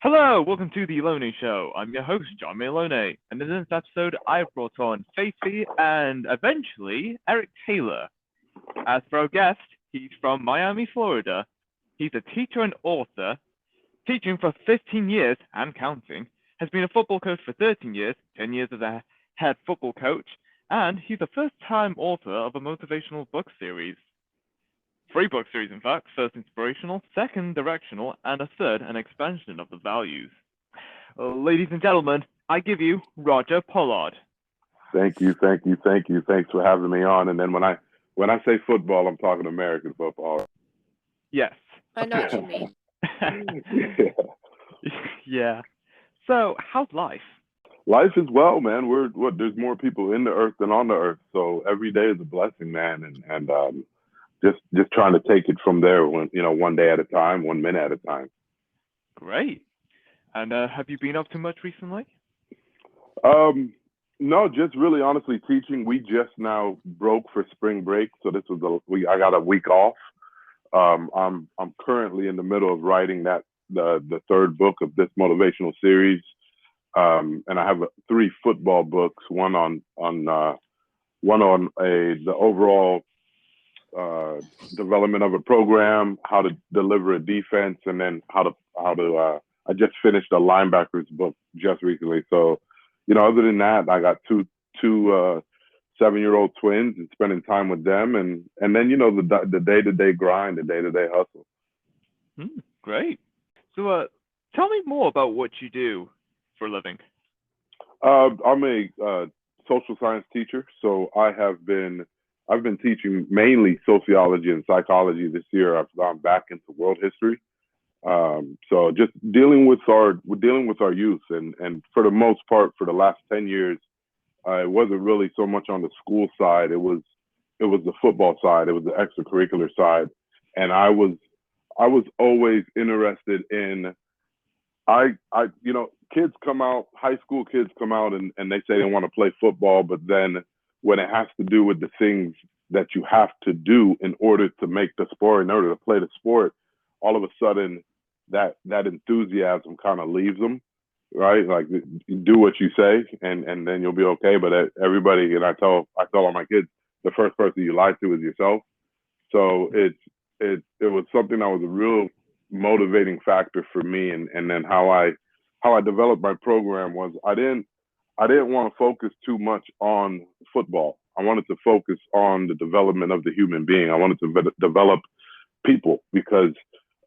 Hello, welcome to the Elone Show. I'm your host, John Malone, and in this episode, I've brought on Faiffy and eventually Eric Taylor. As for our guest, he's from Miami, Florida. He's a teacher and author, teaching for 15 years and counting, has been a football coach for 13 years, 10 years as a head football coach, and he's a first-time author of a motivational book series. Three book series, in fact. First, inspirational, second, directional, and a third, an expansion of the values. Ladies and gentlemen, I give you Roger Pollard. Thank you. Thanks for having me on. And then when I say football, I'm talking American football. Yes. I know what you mean. Yeah. So, how's life? Life is well, man. There's more people in the earth than on the earth. So every day is a blessing, man. And just trying to take it from there, one day at a time, 1 minute at a time. Great. And have you been up to much recently? No, just really honestly teaching. We just now broke for spring break, so this was I got a week off. I'm currently in the middle of writing the third book of this motivational series, and I have three football books. One on the overall development of a program, how to deliver a defense, and then how to I just finished a linebackers book just recently. So, other than that, I got two 7-year-old twins and spending time with them, and then the day-to-day grind, the day-to-day hustle. Great. So, tell me more about what you do for a living. I'm a social science teacher, so I've been teaching mainly sociology and psychology. This year, I've gone back into world history. So just dealing with our youth, and for the most part, for the last 10 years, it wasn't really so much on the school side. It was the football side. It was the extracurricular side, and I was always interested in. Kids come out, high school kids come out, and they say they want to play football, but then when it has to do with the things that you have to do in order to make the sport, in order to play the sport, all of a sudden that enthusiasm kind of leaves them, right? Like, you do what you say, and then you'll be okay. But everybody, and I tell all my kids, the first person you lie to is yourself. So it was something that was a real motivating factor for me, and then how I developed my program was I didn't want to focus too much on football. I wanted to focus on the development of the human being. I wanted to develop people, because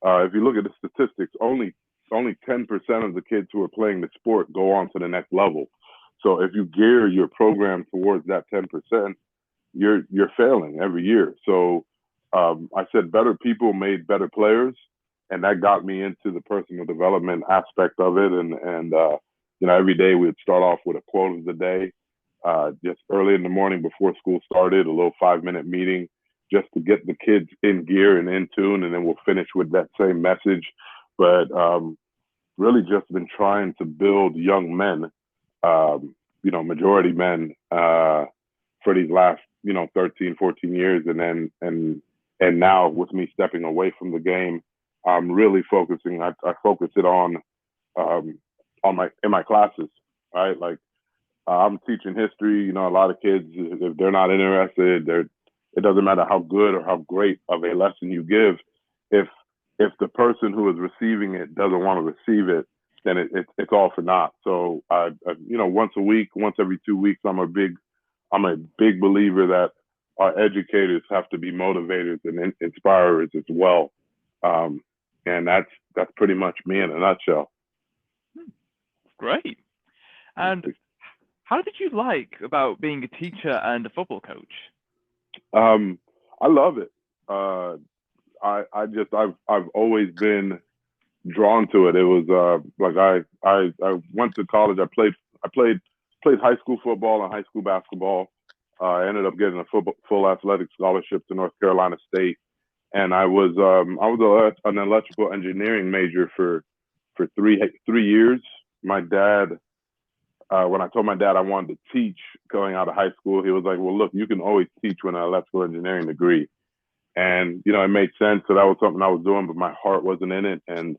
if you look at the statistics, only 10% of the kids who are playing the sport go on to the next level. So if you gear your program towards that 10%, you're failing every year. So I said better people made better players, and that got me into the personal development aspect of it. And every day we'd start off with a quote of the day, just early in the morning before school started, a little 5-minute meeting just to get the kids in gear and in tune, and then we'll finish with that same message. But really just been trying to build young men, majority men, for these last 13, 14 years, and now with me stepping away from the game, I'm really focusing. I focus it on my classes, right? Like, I'm teaching history. A lot of kids, if they're not interested, it doesn't matter how good or how great of a lesson you give. If the person who is receiving it doesn't want to receive it, then it's all for naught. So once a week, once every 2 weeks, I'm a big believer that our educators have to be motivators and inspirers as well. And that's pretty much me in a nutshell. Great. And how did you like about being a teacher and a football coach? I love it. I've always been drawn to it. It was like I went to college. I played high school football and high school basketball. I ended up getting a full athletic scholarship to North Carolina State, and I was an electrical engineering major for 3 years. My dad, when I told my dad I wanted to teach going out of high school, he was like, "Well, look, you can always teach with an electrical engineering degree." And it made sense that was something I was doing, but my heart wasn't in it. And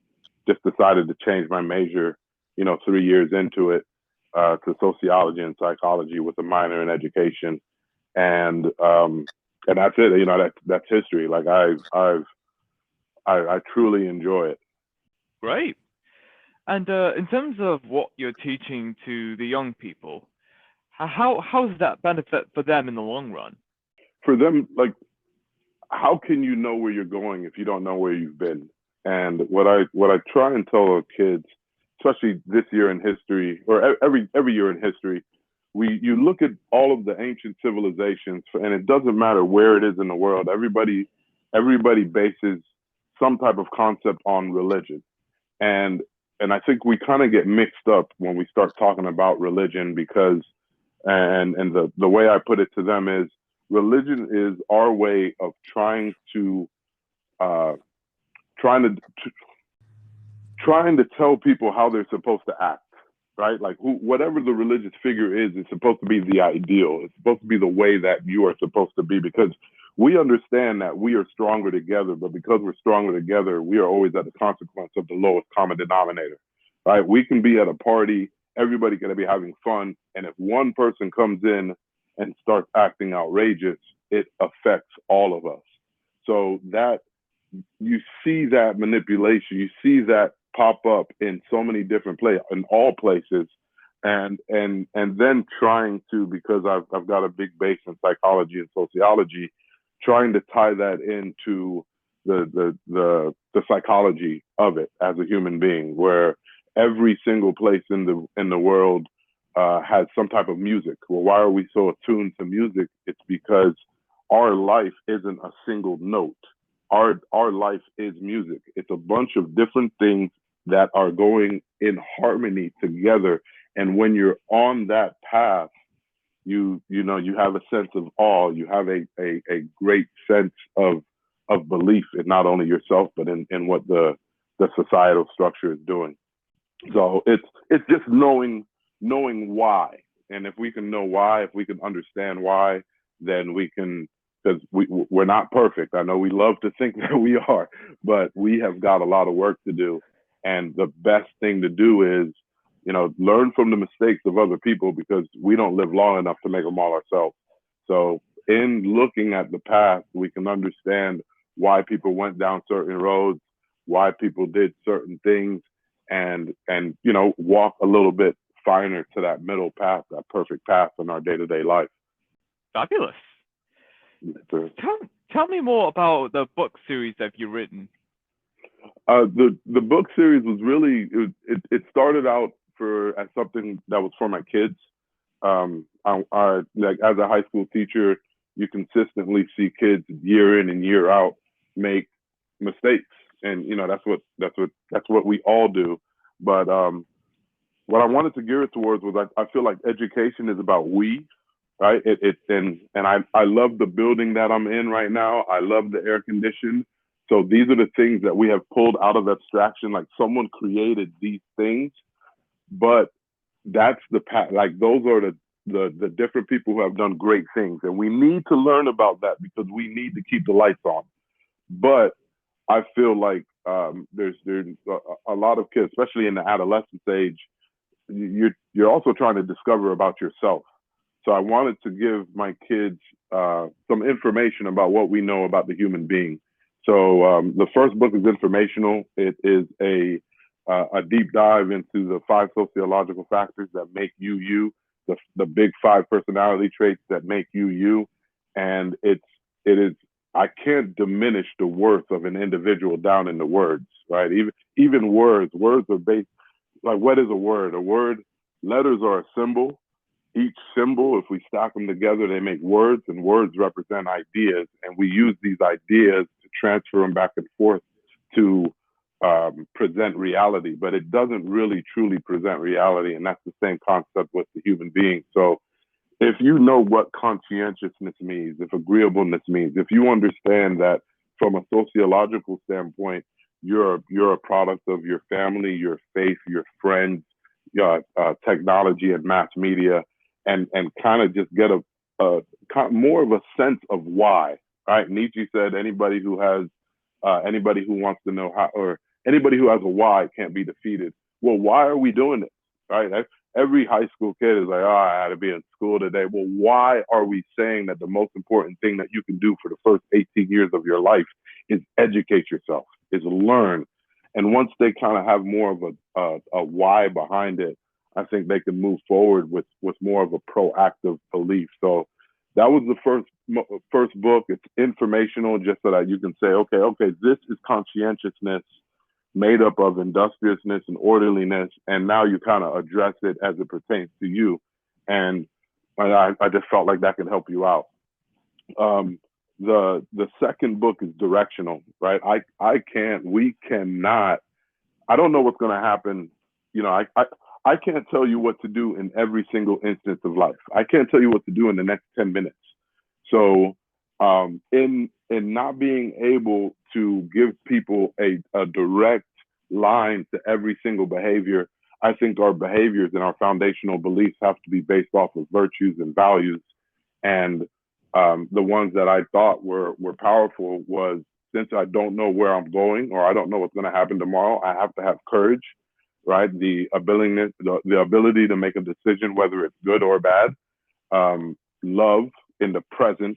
just decided to change my major, 3 years into it, to sociology and psychology with a minor in education, and that's it. That's history. Like I truly enjoy it. Great. And in terms of what you're teaching to the young people, how's that benefit for them in the long run? For them, like, how can you know where you're going if you don't know where you've been? And what I try and tell our kids, especially this year in history, or every year in history, you look at all of the ancient civilizations, and it doesn't matter where it is in the world. Everybody bases some type of concept on religion, and I think we kind of get mixed up when we start talking about religion, because the way I put it to them is, religion is our way of uh, trying to trying to tell people how they're supposed to act, right? Like, whatever the religious figure is, it's supposed to be the ideal. It's supposed to be the way that you are supposed to be, because we understand that we are stronger together, but because we're stronger together, we are always at the consequence of the lowest common denominator, right? We can be at a party, everybody can be having fun, and if one person comes in and starts acting outrageous, it affects all of us. So that you see that manipulation, you see that pop up in so many different in all places, and then trying to, because I've got a big base in psychology and sociology, trying to tie that into the psychology of it as a human being, where every single place in the world has some type of music. Well, why are we so attuned to music? It's because our life isn't a single note. Our life is music. It's a bunch of different things that are going in harmony together. And when you're on that path, you have a sense of awe. You have a great sense of belief in not only yourself, but in what the societal structure is doing. So it's just knowing why. And if we can know why, if we can understand why, then we can, because we're not perfect. I know we love to think that we are, but we have got a lot of work to do. And the best thing to do is, learn from the mistakes of other people, because we don't live long enough to make them all ourselves. So in looking at the past, we can understand why people went down certain roads, why people did certain things, and walk a little bit finer to that middle path, that perfect path in our day-to-day life. Fabulous. Tell me more about the book series that you've written. The book series was really, it started out as something that was for my kids. I like, as a high school teacher, you consistently see kids year in and year out make mistakes, and that's what we all do. But what I wanted to gear it towards was, I feel like education is about we, right? And I love the building that I'm in right now. I love the air condition. So these are the things that we have pulled out of abstraction. Like, someone created these things, but that's the path. Like, those are the different people who have done great things, and we need to learn about that, because we need to keep the lights on. But I feel like there's a lot of kids, especially in the adolescence age, you're also trying to discover about yourself. So I wanted to give my kids some information about what we know about the human being. So the first book is informational. It is a deep dive into the 5 sociological factors that make you you, the big 5 personality traits that make you you. And it is, I can't diminish the worth of an individual down in the words, right? Even words are based, like, what is a word? A word, letters are a symbol. Each symbol, if we stack them together, they make words, and words represent ideas. And we use these ideas to transfer them back and forth to present reality, but it doesn't really truly present reality. And that's the same concept with the human being. So if you know what conscientiousness means, if agreeableness means, if you understand that from a sociological standpoint, you're a product of your family, your faith, your friends, your technology and mass media, and kind of just get a more of a sense of why, right? Nietzsche said anybody who wants to know how, or Anybody who has a why can't be defeated. Well, why are we doing this? Right? Every high school kid is like, oh, I had to be in school today. Well, why are we saying that the most important thing that you can do for the first 18 years of your life is educate yourself, is learn? And once they kind of have more of a why behind it, I think they can move forward with more of a proactive belief. So that was the first book. It's informational, just so that you can say, okay, this is conscientiousness made up of industriousness and orderliness, and now you kind of address it as it pertains to you. And I just felt like that could help you out. The second book is directional, right? We cannot. I don't know what's going to happen. I can't tell you what to do in every single instance of life. I can't tell you what to do in the next 10 minutes. So in not being able to give people a direct line to every single behavior, I think our behaviors and our foundational beliefs have to be based off of virtues and values. And the ones that I thought were powerful was, since I don't know where I'm going or I don't know what's going to happen tomorrow, I have to have courage, right? The ability to make a decision, whether it's good or bad. Love in the present.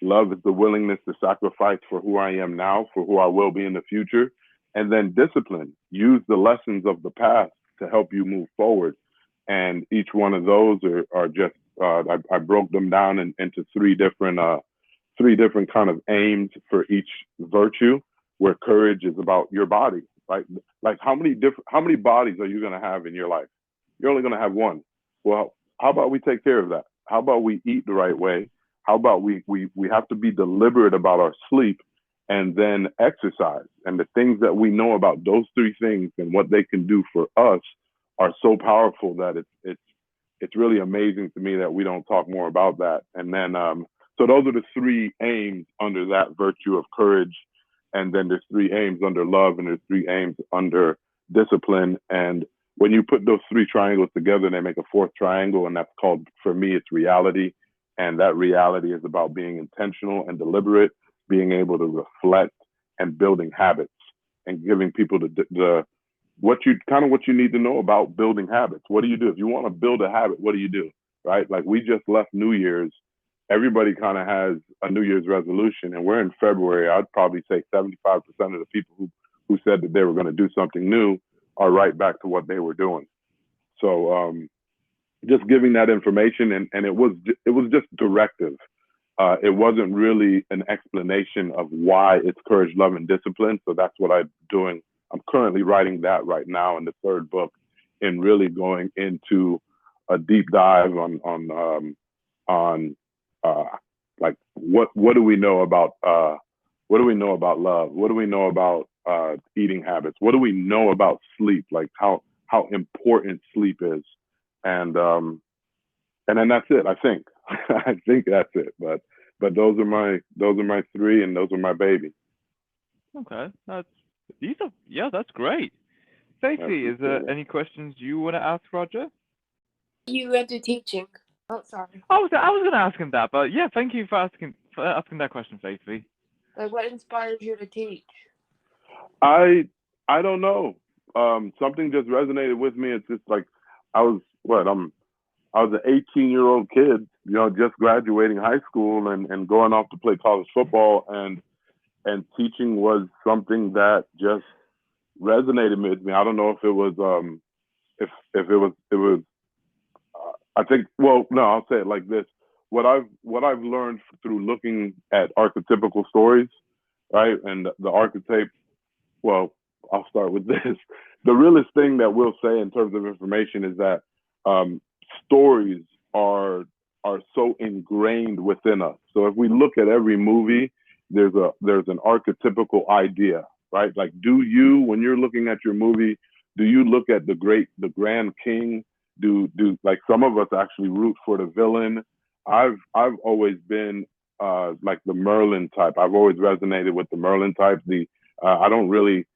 Love is the willingness to sacrifice for who I am now, for who I will be in the future. And then discipline. Use the lessons of the past to help you move forward. And each one of those are just, I broke them down into three different kind of aims for each virtue, where courage is about your body, right? Like how many bodies are you going to have in your life? You're only going to have one. Well, how about we take care of that? How about we eat the right way? How about we have to be deliberate about our sleep, and then exercise. And the things that we know about those three things and what they can do for us are so powerful that it's really amazing to me that we don't talk more about that. And then so those are the three aims under that virtue of courage. And then there's three aims under love, and there's three aims under discipline. And when you put those three triangles together, they make a fourth triangle, and that's called, for me, it's reality. And that reality is about being intentional and deliberate, being able to reflect, and building habits, and giving people what you need to know about building habits. What do you do? If you want to build a habit, what do you do? Right? Like, we just left New Year's. Everybody kind of has a New Year's resolution, and we're in February. I'd probably say 75% of the people who said that they were going to do something new are right back to what they were doing. So just giving that information, and it was just directive. It wasn't really an explanation of why it's courage, love, and discipline. So that's what I'm doing. I'm currently writing that right now in the third book, and really going into a deep dive on like what do we know about love? What do we know about eating habits? What do we know about sleep? Like how important sleep is, and then that's it. I think I think that's it. But those are my three, and those are my baby. Okay, that's great. Faiffy, is there any questions you want to ask Roger? You went to teaching. Oh, sorry. I was going to ask him that, but yeah, thank you for asking that question, Faiffy. Like, what inspires you to teach? I don't know. Something just resonated with me. It's just like I was an 18-year-old kid, just graduating high school and going off to play college football, and teaching was something that just resonated with me. I don't know if it was I think, well, no, I'll say it like this. What I've learned through looking at archetypical stories, right? And the archetype, well, I'll start with this. The realest thing that we'll say in terms of information is that stories are so ingrained within us. So if we look at every movie, there's an archetypical idea, right? Like, when you're looking at your movie, do you look at the grand king? Do like some of us actually root for the villain? I've always been like the Merlin type. I've always resonated with the Merlin type. I don't really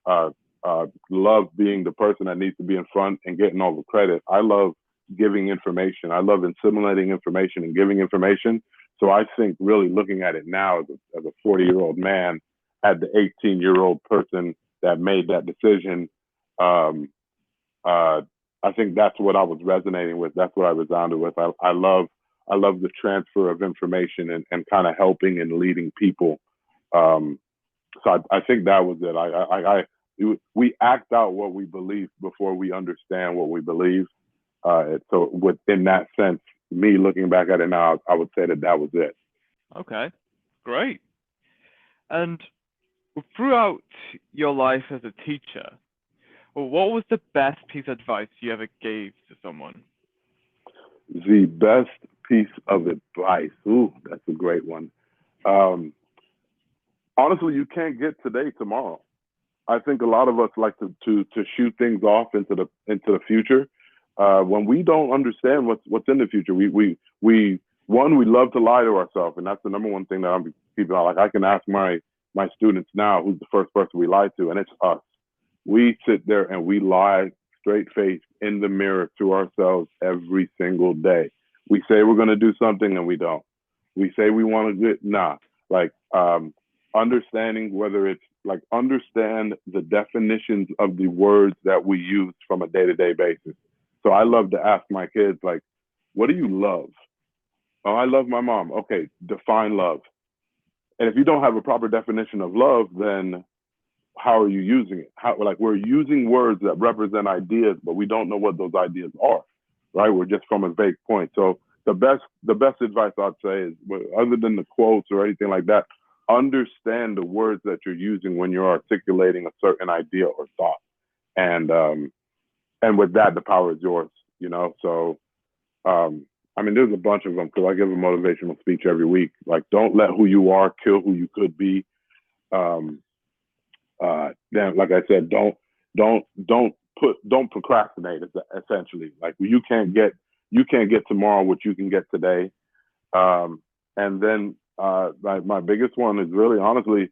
love being the person that needs to be in front and getting all the credit. I love giving information. I love assimilating information and giving information. So I think really looking at it now as a 40-year-old man, at the 18-year-old person that made that decision. Um, I think that's what I was resonating with. That's what I resounded with. I love the transfer of information and kind of helping and leading people. So I think that was it. We act out what we believe before we understand what we believe. So within that sense, me looking back at it now, I would say that was it. Okay, great. And throughout your life as a teacher, what was the best piece of advice you ever gave to someone? The best piece of advice. Ooh, that's a great one. Um, Honestly, you can't get today tomorrow. I think a lot of us like to shoot things off into the future. When we don't understand what's in the future, we love to lie to ourselves, and that's the number one thing that I'm keeping on. Like I can ask my students now, who's the first person we lie to, and it's us. We sit there and we lie straight faced in the mirror to ourselves every single day. We say we're going to do something and we don't. We say we want to get like understanding whether it's like understand the definitions of the words that we use from a day-to-day basis. So I love to ask my kids, like, what do you love? Oh, I love my mom. Okay, define love. And if you don't have a proper definition of love, then how are you using it? How, like, we're using words that represent ideas, but we don't know what those ideas are, right? We're just from a vague point. So the best advice I'd say is, other than the quotes or anything like that, understand the words that you're using when you're articulating a certain idea or thought, and with that, the power is yours. So I mean, there's a bunch of them because I give a motivational speech every week. Like, don't let who you are kill who you could be. Then, like I said, don't procrastinate. Essentially, like you can't get tomorrow what you can get today. And then my biggest one is really honestly,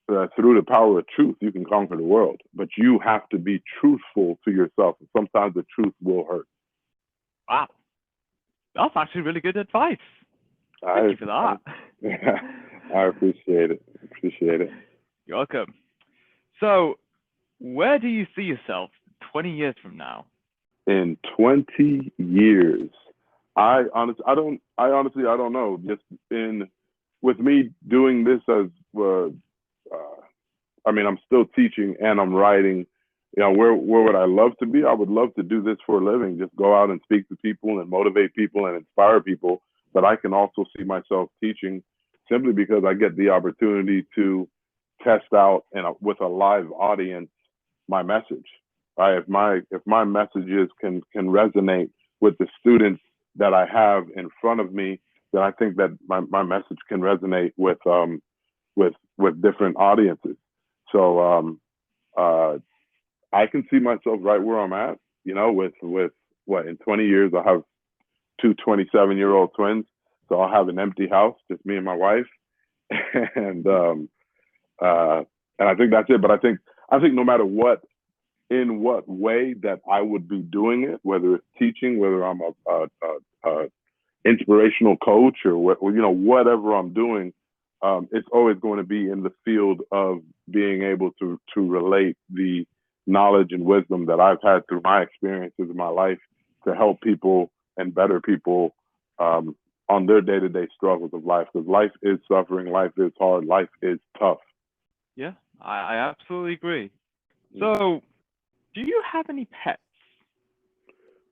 through the power of truth, you can conquer the world. But you have to be truthful to yourself. And sometimes the truth will hurt. Wow, that's actually really good advice. Thank you for that. I appreciate it. You're welcome. So, where do you see yourself 20 years from now? In 20 years, I honestly I don't know. Just with me doing this as I mean, I'm still teaching and I'm writing. Where would I love to be? I would love to do this for a living. Just go out and speak to people and motivate people and inspire people. But I can also see myself teaching simply because I get the opportunity to test out with a live audience my message. Right? If my messages can resonate with the students that I have in front of me, then I think that my message can resonate with different audiences. So I can see myself right where I'm at. With what, in 20 years I'll have two 27-year-old twins, so I'll have an empty house, just me and my wife, and I think that's it. But I think no matter in what way that I would be doing it, whether it's teaching, whether I'm a inspirational coach or whatever I'm doing, it's always going to be in the field of being able to relate the knowledge and wisdom that I've had through my experiences in my life to help people and better people on their day-to-day struggles of life. Because life is suffering, life is hard, life is tough. Yeah, I absolutely agree. So, do you have any pets?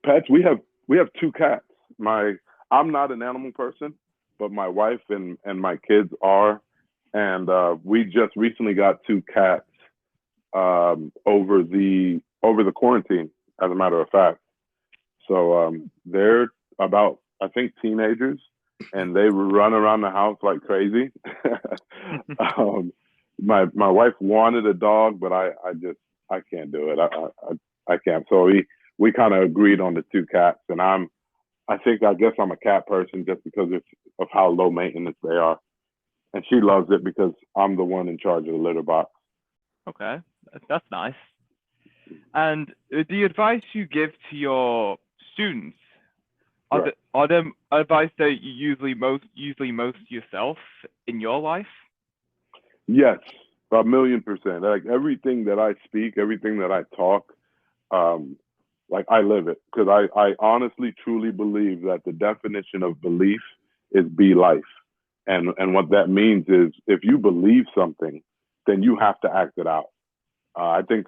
Pets? We have two cats. I'm not an animal person, but my wife and my kids are, and we just recently got two cats over the quarantine, as a matter of fact. So they're about, I think, teenagers, and they run around the house like crazy. My wife wanted a dog, but I can't do it. I can't. So we kind of agreed on the two cats, and I guess I'm a cat person just because of how low maintenance they are, and she loves it because I'm the one in charge of the litter box. Okay, that's nice. And the advice you give to your students, are them advice that you usually most yourself in your life? Yes, 1,000,000%. Like everything that I speak, everything that I talk, like I live it, because I honestly truly believe that the definition of belief is be life. And what that means is if you believe something, then you have to act it out. I think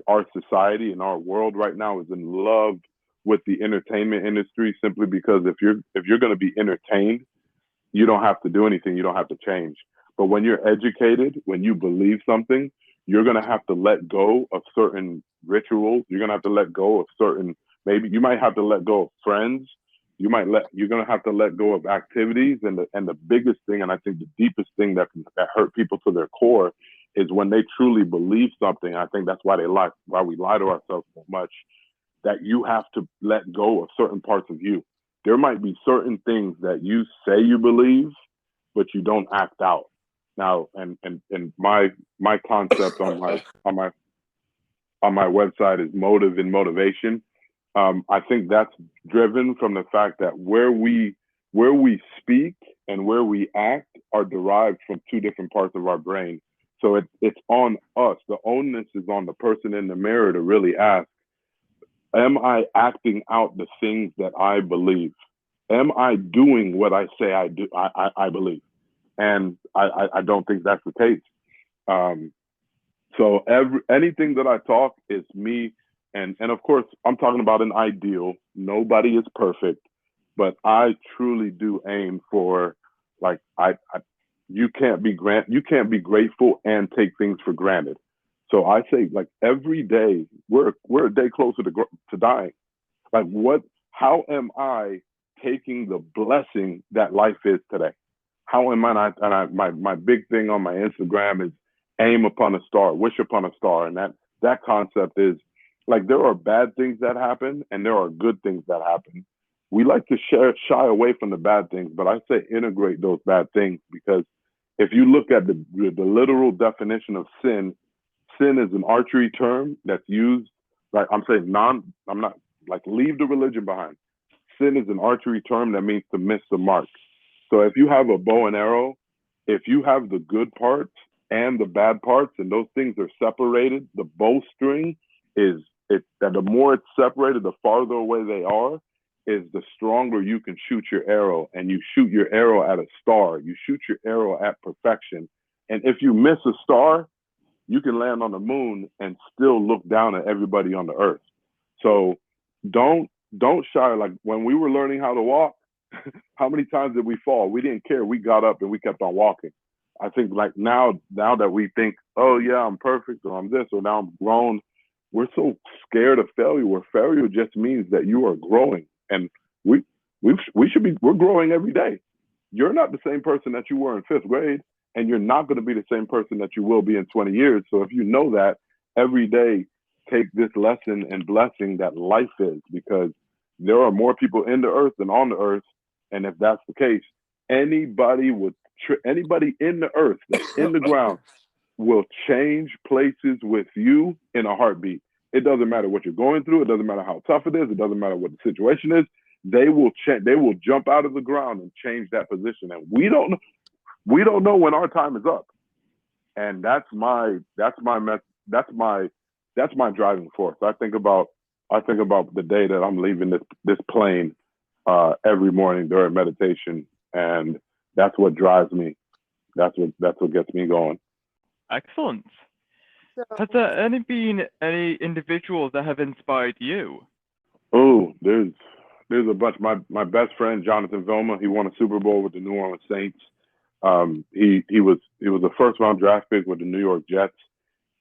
our society and our world right now is in love with the entertainment industry simply because if you're going to be entertained, you don't have to do anything. You don't have to change. But when you're educated, when you believe something, you're going to have to let go of certain rituals. You're going to have to let go of certain, maybe you might have to let go of friends. You're going to have to let go of activities. And the biggest thing, and I think the deepest thing that hurt people to their core is when they truly believe something. I think that's why why we lie to ourselves so much, that you have to let go of certain parts of you. There might be certain things that you say you believe, but you don't act out. Now, and my concept on my website is motive and motivation. I think that's driven from the fact that where we speak and where we act are derived from two different parts of our brain. So it's on us. The onus is on the person in the mirror to really ask, am I acting out the things that I believe? Am I doing what I say I do? I believe, and I don't think that's the case. Um, so anything that I talk is me, and of course I'm talking about an ideal. Nobody is perfect, but I truly do aim for, like, you can't be grateful and take things for granted. So I say, like, every day we're a day closer to dying. Like, how am I taking the blessing that life is today? How am I not? And my big thing on my Instagram is aim upon a star, wish upon a star. And that concept is, like, there are bad things that happen and there are good things that happen. We like to shy away from the bad things, but I say integrate those bad things, because if you look at the literal definition of sin, sin is an archery term that's used, like, I'm not, like, leave the religion behind. Sin is an archery term that means to miss the mark. So if you have a bow and arrow, if you have the good parts and the bad parts, and those things are separated, the bowstring is it that the more it's separated, the farther away they are, is the stronger you can shoot your arrow. And you shoot your arrow at a star. You shoot your arrow at perfection. And if you miss a star, you can land on the moon and still look down at everybody on the earth. So don't shy. Like, when we were learning how to walk, how many times did we fall? We didn't care. We got up and we kept on walking. I think, like, now that we think, oh yeah, I'm perfect, or I'm this, or now I'm grown, we're so scared of failure. Where failure just means that you are growing, and we're growing every day. You're not the same person that you were in fifth grade, and you're not going to be the same person that you will be in 20 years. So if you know that, every day, take this lesson and blessing that life is, because there are more people in the earth than on the earth. And if that's the case, anybody in the earth, that's in the ground, will change places with you in a heartbeat. It doesn't matter what you're going through. It doesn't matter how tough it is. It doesn't matter what the situation is. They will jump out of the ground and change that position. And we don't know when our time is up. And that's my driving force. I think about the day that I'm leaving this plane every morning during meditation, and that's what drives me. That's what gets me going. Excellent. Has So, there been any individuals that have inspired you? Oh, there's a bunch. My best friend Jonathan Vilma, he won a Super Bowl with the New Orleans Saints. He was a first round draft pick with the New York Jets,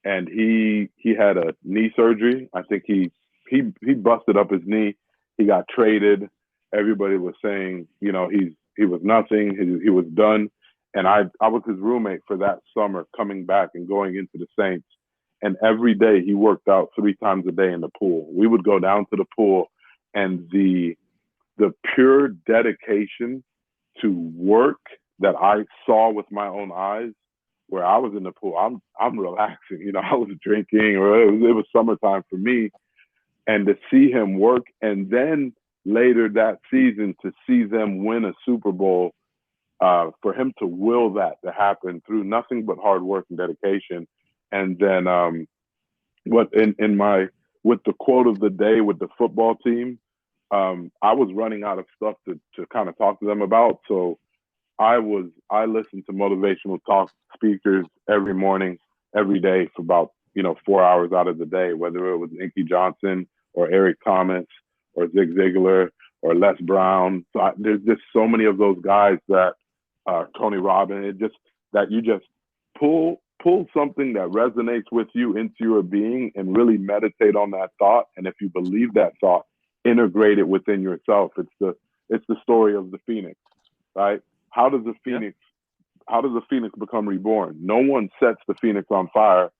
and he had a knee surgery. I think he busted up his knee. He got traded. Everybody was saying, he was nothing. He was done. And I was his roommate for that summer, coming back and going into the Saints. And every day he worked out 3 times a day in the pool. We would go down to the pool, and the pure dedication to work that I saw with my own eyes, where I was in the pool, I'm relaxing. I was drinking, or it was summertime for me, and to see him work, and then later that season to see them win a Super Bowl, for him to will that to happen through nothing but hard work and dedication. And then what in my with the quote of the day with the football team, I was running out of stuff to kind of talk to them about. So I listened to motivational talk speakers every morning, every day for about 4 hours out of the day, whether it was Inky Johnson or Eric Thomas or Zig Ziglar or Les Brown. So there's just so many of those guys that Tony Robbins. It just that you just pull something that resonates with you into your being and really meditate on that thought. And if you believe that thought, integrate it within yourself. It's the story of the phoenix, right? How does the phoenix become reborn? No one sets the phoenix on fire.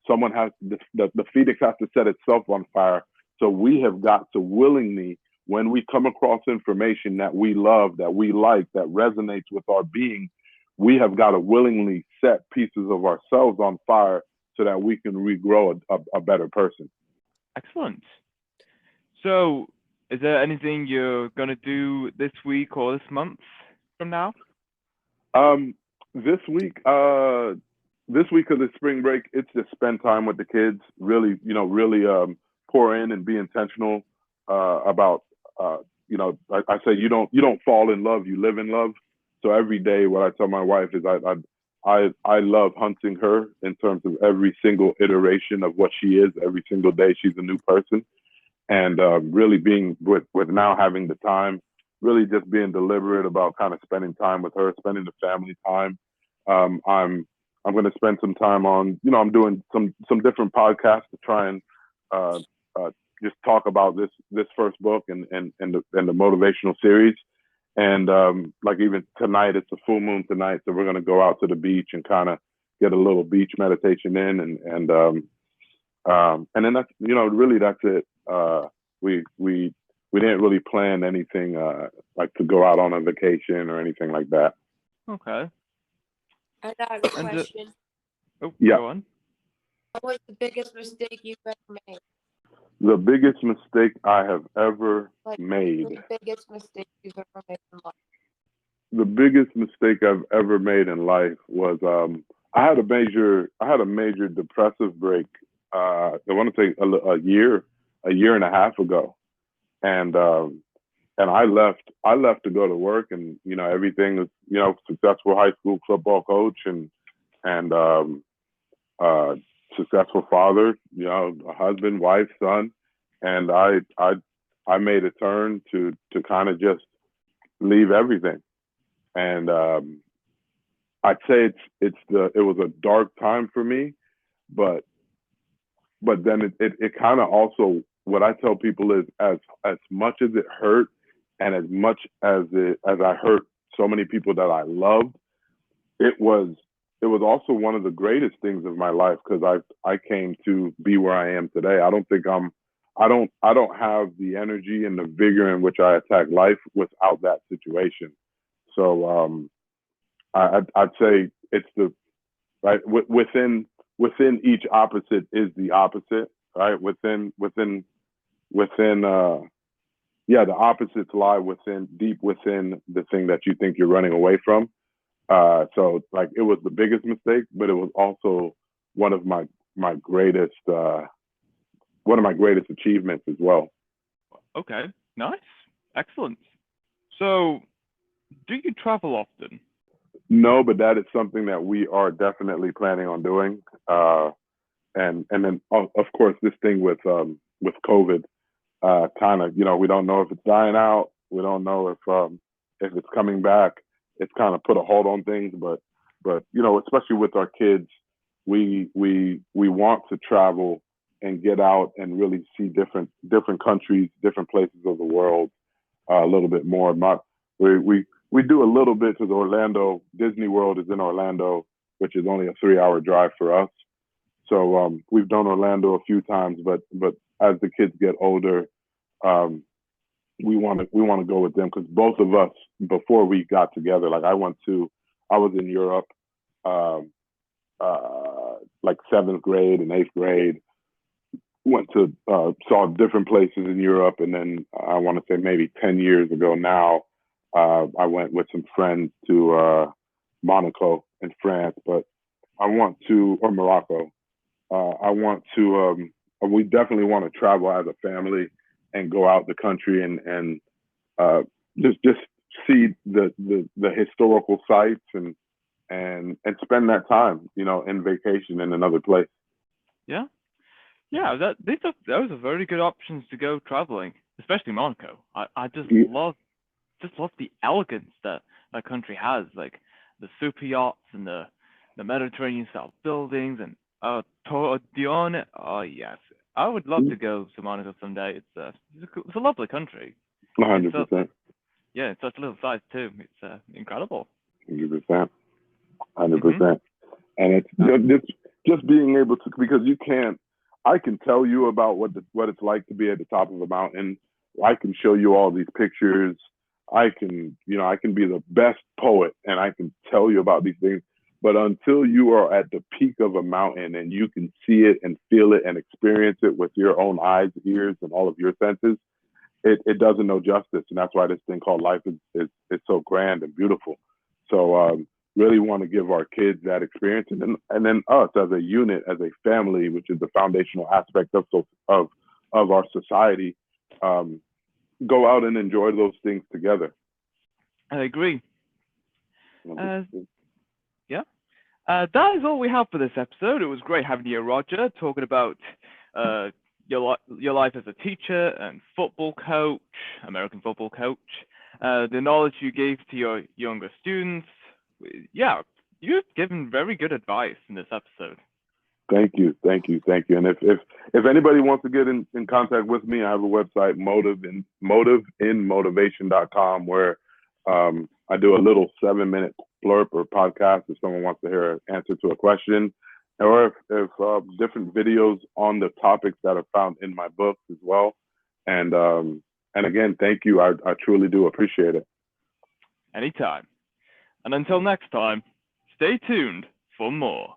Someone has the phoenix has to set itself on fire. So we have got to willingly, when we come across information that we love, that we like, that resonates with our being, we have got to willingly set pieces of ourselves on fire so that we can regrow a better person. Excellent. So, is there anything you're going to do this week or this month from now? This week of the spring break, it's just spend time with the kids. Really, pour in and be intentional about. I say you don't fall in love, you live in love. So every day, what I tell my wife is I love hunting her in terms of every single iteration of what she is. Every single day, she's a new person, and really being with now having the time, really just being deliberate about kind of spending time with her, spending the family time. I'm going to spend some time on, I'm doing some different podcasts to try and just talk about this first book and the motivational series. And like even tonight, it's a full moon tonight, so we're going to go out to the beach and kind of get a little beach meditation in, and then that's really that's it. We didn't really plan anything like to go out on a vacation or anything like that. Okay. I have a question. Yeah. Go on. What was the biggest mistake you've ever made? The biggest mistake I have ever made. The biggest mistake you've ever made in life. The biggest mistake I've ever made in life was I had a major depressive break. I want to say a year and a half ago, and I left to go to work, and everything was successful high school football coach and successful father, a husband, wife, son, and I made a turn to kind of just leave everything, and I'd say it was a dark time for me, but then it kind of also, what I tell people is as much as it hurt and as much as I hurt so many people that I loved, it was also one of the greatest things of my life, because I came to be where I am today. I don't have the energy and the vigor in which I attack life without that situation. So I'd say it's right within each opposite is the opposite, right? The opposites lie deep within the thing that you think you're running away from. So like it was the biggest mistake, but it was also one of my greatest achievements as well. Okay, nice, excellent. So, do you travel often? No, but that is something that we are definitely planning on doing. And then of course this thing with COVID, kind of, we don't know if it's dying out. We don't know if it's coming back. It's kind of put a hold on things, but especially with our kids, we want to travel and get out and really see different countries, different places of the world a little bit more. We do a little bit to the Orlando. Disney World is in Orlando, which is only a 3-hour drive for us. So we've done Orlando a few times, but as the kids get older, we want to go with them, because both of us, before we got together, like I was in Europe, like 7th grade and 8th grade. Went to saw different places in Europe, and then I want to say maybe 10 years ago now, I went with some friends to Monaco in France, but I want to, or Morocco. I want to. We definitely want to travel as a family and go out the country and uh, just see the historical sites and spend that time, in vacation in another place. Yeah, yeah. Those are very good options to go traveling, especially Monaco. I just love the elegance that that country has, like the super yachts and the Mediterranean style buildings and Dion. Oh yes, I would love to go to Monaco someday. It's a lovely country. It's so 100%, yeah, it's such a little size too. It's incredible. 100%, Mhm. 100%. And it's just being able to, because you can't. I can tell you about what it's like to be at the top of a mountain. I can show you all these pictures. I can be the best poet and I can tell you about these things. But until you are at the peak of a mountain and you can see it and feel it and experience it with your own eyes, ears, and all of your senses, it doesn't know justice. And that's why this thing called life is so grand and beautiful. So really want to give our kids that experience, and then us as a unit, as a family, which is the foundational aspect of our society, um, go out and enjoy those things together. I agree. Uh, yeah. That is all we have for this episode. It was great having you, Roger, talking about uh, your life as a teacher and football coach, American football coach, the knowledge you gave to your younger students. Yeah, you've given very good advice in this episode. Thank you, thank you, thank you. And if anybody wants to get in contact with me, I have a website, motiveinmotivation.com, where I do a little 7-minute blurb or podcast if someone wants to hear an answer to a question, or if different videos on the topics that are found in my books as well. And again, thank you. I truly do appreciate it. Anytime. And until next time, stay tuned for more.